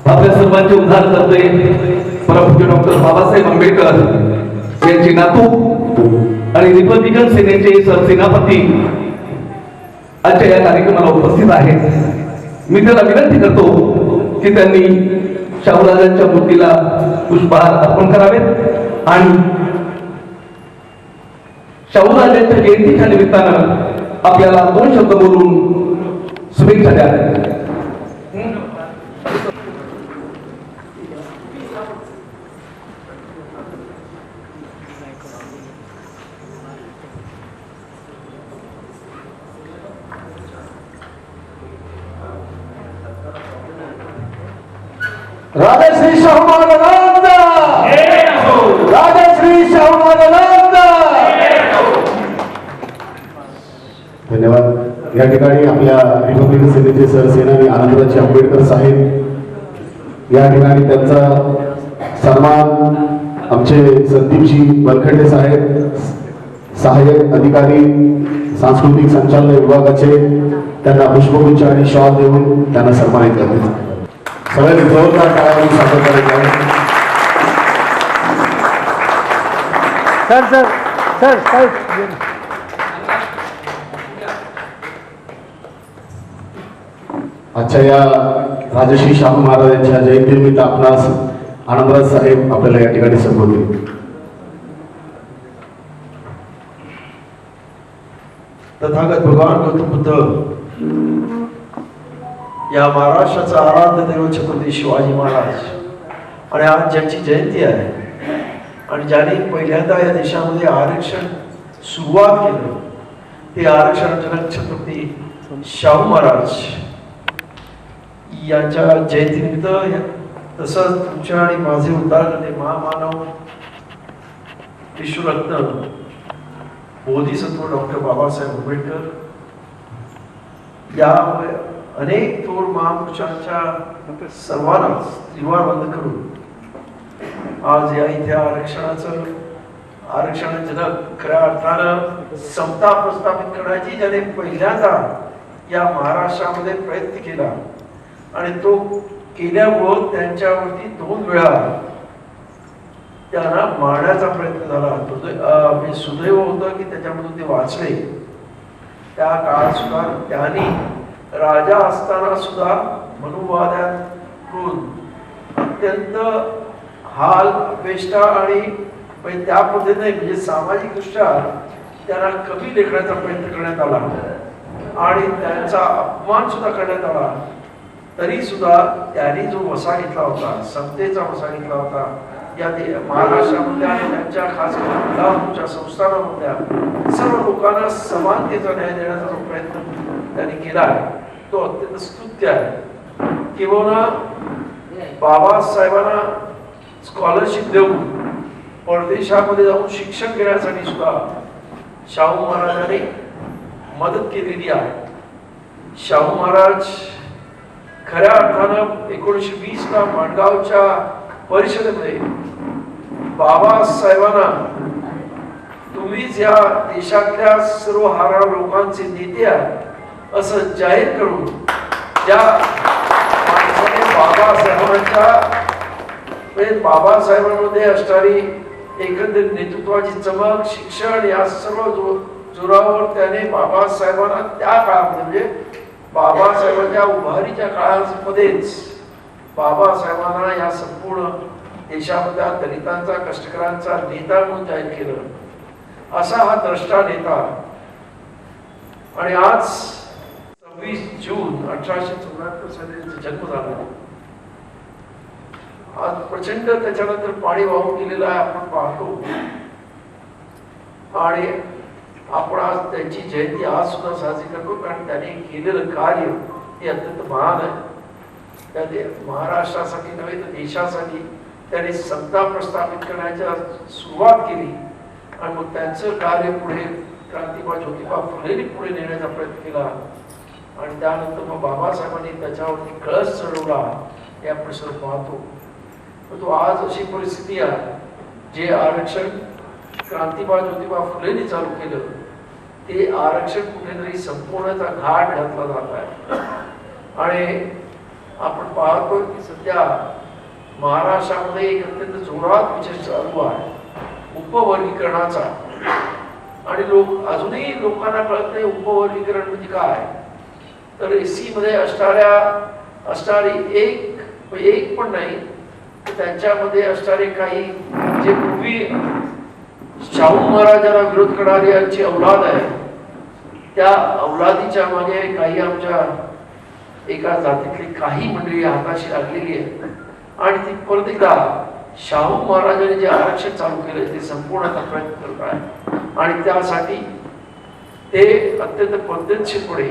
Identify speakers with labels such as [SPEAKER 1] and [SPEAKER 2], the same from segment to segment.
[SPEAKER 1] आपल्या सर्वांचे उद्धार करते परमपूज्य डॉक्टर बाबासाहेब आंबेडकर यांचे नातू आणि रिपब्लिकन सेनेचे सरसेनापती आजच्या या कार्यक्रमाला उपस्थित आहेत. मी त्याला विनंती करतो की त्यांनी शाहूराजांच्या मूर्तीला पुष्पहार अर्पण करावेत आणि शाहूराजांच्या जयंतीच्या निमित्तानं आपल्याला 2 शब्द बोलून शुभेच्छा द्याव्यात.
[SPEAKER 2] राजश्री शाहू महाराजांचा राजश्री शाहू महाराजांचा धन्यवाद. या ठिकाणी आपल्या रिपब्लिकन सेनेचे सरसेनानी आनंदराज आंबेडकर साहेब या ठिकाणी त्यांचा सन्मान आमचे संदीपजी वरखंडे साहेब सहाय्यक अधिकारी सांस्कृतिक संचालक विभागाचे त्यांना पुष्पगुच्छ आणि शॉल देऊन त्यांना सन्मानित करते. सगळ्यांनी जोरदार टाळ्या स्वागत करायचं आहे. आजच्या या राजश्री शाहू महाराजांच्या जयंतीनिमित्त आपणास आनंदराज साहेब आपल्याला या ठिकाणी संबोधतील.
[SPEAKER 3] तथागत भगवान गौतम बुद्ध या महाराष्ट्राचा आराध्य दैवत छत्रपती शिवाजी महाराज आणि आज ज्यांची जयंती आहे आणि ज्यांनी पहिल्यांदा या देशामध्ये आरक्षण सुरुवात केलं ते आरक्षण जनक छत्रपती शाहू महाराज यांच्या जयंतीनिमित्त तसंच तुमच्या आणि माझे उद्धारकर्ते महामानव विश्वरत्न बोधिसत्व डॉक्टर बाबासाहेब आंबेडकर या अनेक थोर महापुरुषांच्या सर्वांनाच त्रिवार बंद करून आज या इथे आरक्षण जनक खऱ्या अर्थानं समता प्रस्थापित करण्याची ज्याने पहिल्यांदा या महाराष्ट्रामध्ये प्रयत्न केला आणि तो केल्यामुळं त्यांच्यावरती 2 वेळा त्यांना मारण्याचा प्रयत्न झाला. सुदैव होतं की त्याच्यामधून ते वाचले. त्या काळात सुद्धा त्यांनी राजा असताना सुद्धा मनुवाद्यांकडून अत्यंत हाल अपेष्टा आणि त्या पद्धतीने म्हणजे सामाजिक दृष्ट्या त्यांना कमी लेखण्याचा प्रयत्न करण्यात आला आणि त्यांचा अपमान सुद्धा करण्यात आला. तरी सुद्धा त्यांनी जो वसा घेतला होता समतेचा वसा घेतला होता या महाराष्ट्रामधल्या आणि त्यांच्या खास करून संस्थानामधल्या सर्व लोकांना समानतेचा न्याय देण्याचा जो प्रयत्न त्यांनी केला आहे तो अत्यंत स्तुत्य आहे. किंवा बाबासाहेबांना स्कॉलरशिप देऊन परदेशामध्ये जाऊन शिक्षण घेण्यासाठी सुद्धा शाहू महाराजांनी मदत केलेली आहे. शाहू महाराज खऱ्या अर्थानं 1920 ला माणगावच्या परिषदेमध्ये बाबासाहेबांना तुम्हीच या देशातल्या सर्व हारा लोकांचे नेते आहेत असं जाहीर करून ज्या माणसाने बाबासाहेबांमध्ये असणारी एकंदरीत नेतृत्वाची चमक शिक्षण या सर्व जोरावर त्याने बाबासाहेबांना त्या काळामध्ये म्हणजे बाबासाहेबांच्या उभारीच्या काळामध्येच बाबासाहेबांना या संपूर्ण देशामधल्या दलितांचा कष्टकऱ्यांचा नेता म्हणून जाहीर केलं. असा हा द्रष्टा नेता आणि आज 26 जून 1874 साली जन्म झाला. आज प्रचंड त्याच्यानंतर पाणी वाहून गेलेलं आहे आपण पाहतो आणि आपण आज त्यांची जयंती आज सुद्धा साजरी करतो कारण त्यांनी केलेलं कार्य हे अत्यंत महान आहे. त्या महाराष्ट्रासाठी नव्हे तर देशासाठी त्यांनी समता प्रस्थापित करण्याच्या सुरुवात केली आणि मग त्यांचं कार्य पुढे क्रांतिबा ज्योतिबा फुलेंनी पुढे नेण्याचा प्रयत्न केला आणि त्यानंतर मग बाबासाहेबांनी त्याच्यावरती कळस चढवला हे आपण सर्व पाहतो. तो आज अशी परिस्थिती आहे जे आरक्षण क्रांतिबा ज्योतिबा फुलेंनी चालू केलं ते आरक्षण कुठेतरी संपवण्याचा घाट घातला जात आहे. आणि आपण पाहतो की सध्या महाराष्ट्रामध्ये एक अत्यंत जोरात विषय चालू आहे उपवर्गीकरणाचा. आणि अजूनही लोकांना कळत नाही उपवर्गीकरण म्हणजे काय. तर एससी मध्ये असणारी एक पण नाही, त्यांच्यामध्ये असणारे काही जे पूर्वी शाहू महाराजांना विरोध करणारी यांची औलाद आहे, त्या औलादीच्या मागे काही आमच्या एका जातीतली काही मंडळी हाताशी लागलेली आहे. आणि ती परत एकदा शाहू महाराजांनी जे आरक्षण चालू केले ते संपवण्याचा प्रयत्न करत आहे. आणि त्यासाठी ते अत्यंत पद्धतशीरपणे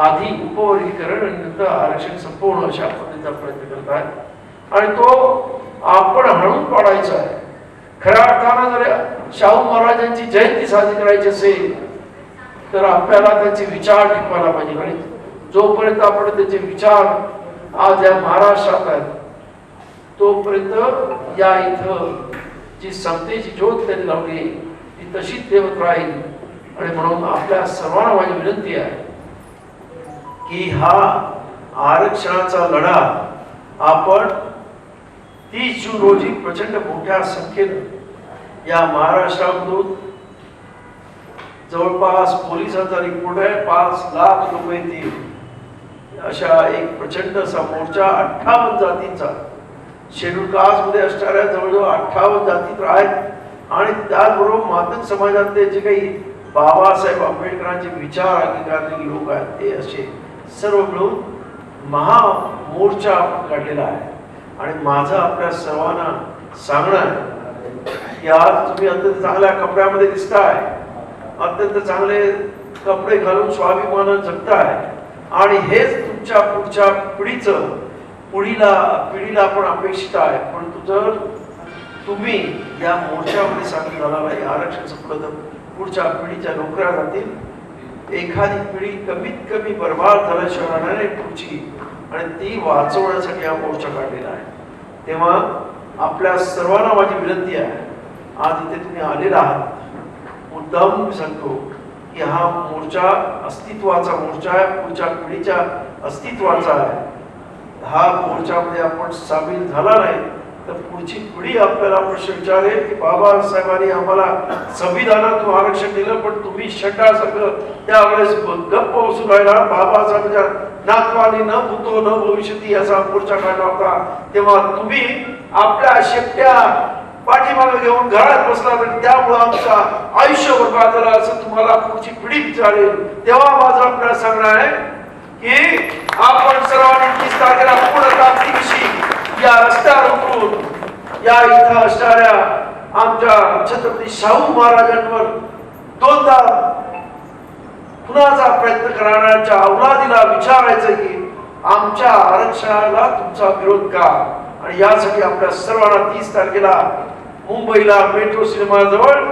[SPEAKER 3] आधी उपवर्गीकरण आणि नंतर आरक्षण संपवणं अशा पद्धतीचा प्रयत्न करत आहे. आणि तो आपण हळून पाडायचा आहे. खऱ्या अर्थानं जर शाहू महाराजांची जयंती साजरी करायची असेल तर आपल्याला त्यांचे विचार टिकवायला पाहिजे. आणि जोपर्यंत आपण त्याचे विचार आज या महाराष्ट्रात आहेत तोपर्यंत या इथं जी समतेची ज्योत त्यांनी लावली ती तशीच देवत राहील. आणि म्हणून आपल्या सर्वांना माझी विनंती आहे की हा आरक्षणाचा लढा आपण 30 जून रोजी प्रचंड मोठ्या संख्येनं या महाराष्ट्रामधून जवळपास पोलिसांचा रिपोर्ट आहे 5 लाख लोक येतील अशा एक प्रचंड असा मोर्चा 58 जातींचा शेड्यूल कास्ट मध्ये असणाऱ्या जवळजवळ 58 जाती तर आहेत. आणि त्याचबरोबर मातंग समाजातले जे काही बाबासाहेब आंबेडकरांचे विचार अंगीकारलेले लोक आहेत ते असे सर्व मिळून महामोर्चा आपण काढलेला आहे. आणि माझं आपल्या सर्वांना सांगणं आहे की आज तुम्ही अत्यंत चांगल्या कपड्यामध्ये दिसताय, अत्यंत चांगले कपडे घालून स्वाभिमान जगताय. आणि हेच तुमच्या पुढच्या पिढीला आपण अपेक्षित आहे. परंतु जर तुम्ही या मोर्चामध्ये सामील झाला नाही, आरक्षण संपलं तर पुढच्या पिढीच्या नोकऱ्या जातील. एखादी पिढी कमीत कमी बर्बाद झाल्याशिवाय राहणार नाही पुढची. आणि ती वाचवण्यासाठी हा मोर्चा काढलेला आहे. तेव्हा आपल्या सर्वांना माझी विनंती आहे, आज इथे तुम्ही आलेला आहात, मुद्दाम सांगतो की हा मोर्चा अस्तित्वाचा मोर्चा आहे, पुढच्या पिढीच्या अस्तित्वाचा आहे. हा मोर्चामध्ये आपण सामील झाला नाही तर पुढची पिढी आपल्याला प्रश्न विचारेल की बाबासाहेबांनी आम्हाला संविधानातून आरक्षण दिलं पण तुम्ही शटासारखं त्यावेळेस गप्प बसून राहिला. बाबासाहेबांच्या नातवानी न भूतो न भविष्यती याचा मोर्चा काढला होता. तेव्हा तुम्ही आपल्या शेपट्या पाठीमागे घेऊन घरात बसला तर त्यामुळे आमचं आयुष्य बरबाद झालं असं तुम्हाला पुढची पिढी विचारेल. तेव्हा माझं आपल्याला सांगणं आहे की आपण सर्वांनी 30 तारखेला पूर्ण ताकदीनिशी या रस्त्यावर उतरून या इथं असणाऱ्या आमच्या छत्रपती शाहू महाराजांवर दोनदा खुनाचा प्रयत्न करणाऱ्यांच्या औलादीला विचारायचं की आमच्या आरक्षणाला तुमचा विरोध का. आणि यासाठी आपल्या सर्वांना 30 तारखेला मुंबईला मेट्रो सिनेमा जवळ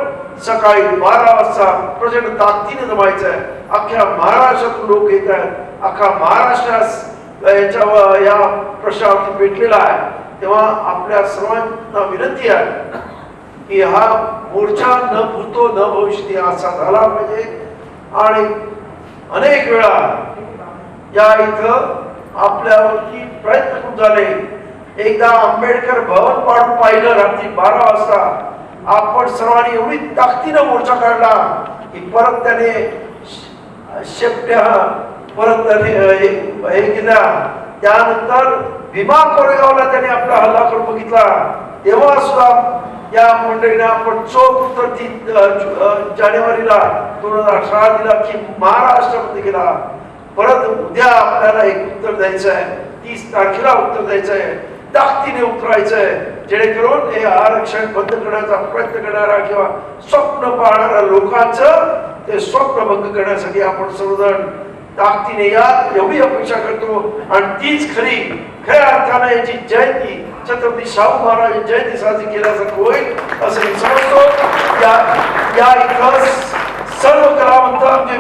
[SPEAKER 3] सकाळी 12 वाजता प्रचंड ताकदीने जमायचं आहे. अख्ख्या महाराष्ट्रातून लोक येत आहेत. अख्खा महाराष्ट्रात या प्रश्नावरती पेटलेला आहे. तेव्हा आपल्या सर्वांना विनंती आहे की हा मोर्चा न भूतो न भविष्यती असा झाला पाहिजे. आणि अनेक वेळा या इथं आपल्यावरती प्रयत्न खूप झाले. एकदा आंबेडकर भवन पाडून पाहिलं रात्री 12 वाजता. आपण सर्वांनी एवढी ताकदीनं मोर्चा काढला की परत त्याने शेपट्या परत हे केल्या. त्यानंतर भीमा कोरेगावला त्याने आपला हल्ला करून बघितला. तेव्हा सुद्धा या मंडळीने आपण चोख उत्तर 3 जानेवारीला 2018 दिला की महाराष्ट्रामध्ये गेला. परत उद्या आपल्याला एक उत्तर द्यायचं आहे, 30 तारखेला उत्तर द्यायचं आहे, ताकदीने उतरायचं आहे, जेणेकरून हे आरक्षण बंद करण्याचा प्रयत्न करणारा किंवा स्वप्न पाहणाऱ्या लोकांचं ते स्वप्न भंग करण्यासाठी आपण सर्वजण ताकदीने या एवढी अपेक्षा करतो. आणि तीच खऱ्या अर्थानं याची जयंती छत्रपती शाहू महाराज जयंती साजरी केल्यासारखं होईल असं मी समजतो. या इथं सर्व कलावंत आमचे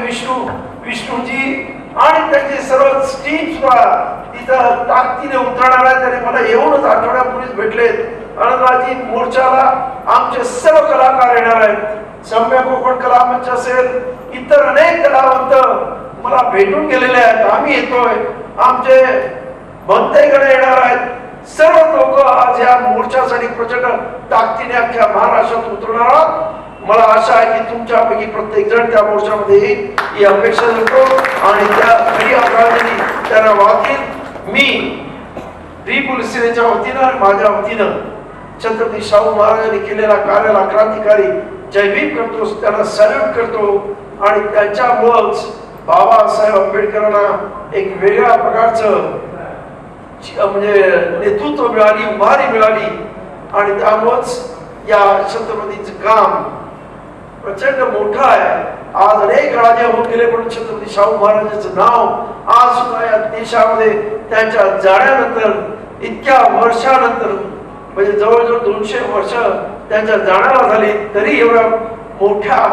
[SPEAKER 3] विष्णूजी आणि त्यांचे सर्व टीम सुद्धा तिथं ताकदीने उतरणार आहे. त्याने मला येऊनच आठवड्यापूर्वीच भेटलेत. आनंदराजी मोर्चाला आमचे सर्व कलाकार येणार आहेत. सम्य कोकण कला मंच असेल, इतर अनेक कलावंत मला भेटून गेलेले आहेत. आम्ही येतोय, आमचे भंतेकडे येणार आहेत. सर्व लोक आज या मोर्चासाठी प्रचंड ताकदीने अख्ख्या महाराष्ट्रात उतरणार आहात. मला आशा आहे की तुमच्यापैकी प्रत्येक जण त्या मोर्चामध्ये येईल ही अपेक्षा करतो आणि त्या मीडिया प्रतिनिधी त्यांना वागतील. मी पोलीस सेनेच्या वतीनं आणि माझ्या वतीनं छत्रपती शाहू महाराजांनी केलेल्या कार्याला क्रांतिकारी जयभीम करतो, त्यांना सॅल्यूट करतो आणि त्यांच्यामुळेच बाबासाहेब आंबेडकरांना एक वेगळ्या प्रकारचं म्हणजे नेतृत्व मिळाली, उभारी मिळाली आणि त्यामुळेच या छत्रपतीचं काम प्रचंड मोठं आहे. आज अनेक राजे होऊन गेले पण छत्रपती शाहू महाराजांचं नाव आज सुद्धा या देशामध्ये त्यांच्या जाण्यानंतर इतक्या वर्षानंतर म्हणजे जवळजवळ 200 वर्ष त्यांच्या जाण्याला झाली तरी एवढ्या मोठ्या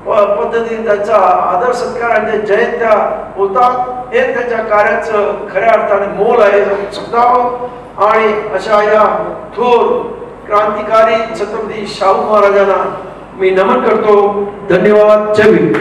[SPEAKER 3] पद्धतीने त्यांचा आदर सत्कार आणि जयंत्या होतात. हे त्यांच्या कार्याचं खऱ्या अर्थाने मोल आहे समजावं. आणि अशा या थोर क्रांतिकारी छत्रपती शाहू महाराजांना मी नमन करतो. धन्यवाद. जय भीम.